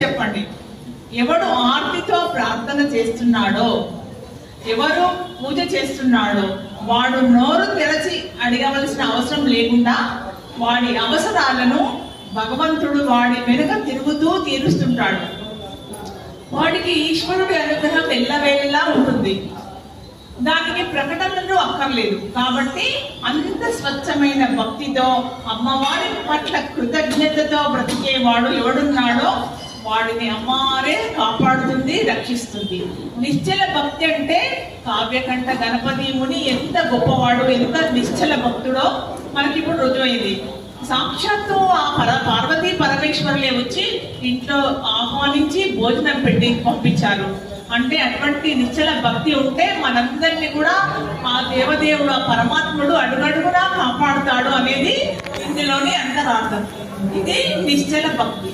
చెప్పండి, ఎవడు ఆర్తితో ప్రార్థన చేస్తున్నాడో, ఎవరు పూజ చేస్తున్నాడో వాడు నోరు తెరచి అడగవలసిన అవసరం లేకుండా వాడి అవసరాలను భగవంతుడు వాడి వెనుక తిరుగుతూ తీరుస్తుంటాడు. వాడికి ఈశ్వరుడి అనుగ్రహం ఎల్లవేళలా ఉంటుంది. దానికి ప్రకటనలు అక్కర్లేదు. కాబట్టి అంత స్వచ్ఛమైన భక్తితో అమ్మవారి పట్ల కృతజ్ఞతతో బ్రతికేవాడు ఎవడున్నాడో వాడిని అమ్మారే కాపాడుతుంది, రక్షిస్తుంది. నిశ్చల భక్తి అంటే కావ్యకంఠ గణపతి ముని ఎంత గొప్పవాడు, ఎంత నిశ్చల భక్తుడో మనకి ఇప్పుడు రుజువైంది. సాక్షాత్తు ఆ పార్వతీ పరమేశ్వరులే వచ్చి ఇంట్లో ఆహ్వానించి భోజనం పెట్టి పంపించారు. అంటే అటువంటి నిశ్చల భక్తి ఉంటే మనందరినీ కూడా ఆ దేవదేవుడు, ఆ పరమాత్ముడు అడుగడుగునా కాపాడుతాడు అనేది ఇందులోనే అంతరార్థం. ఇది నిశ్చల భక్తి.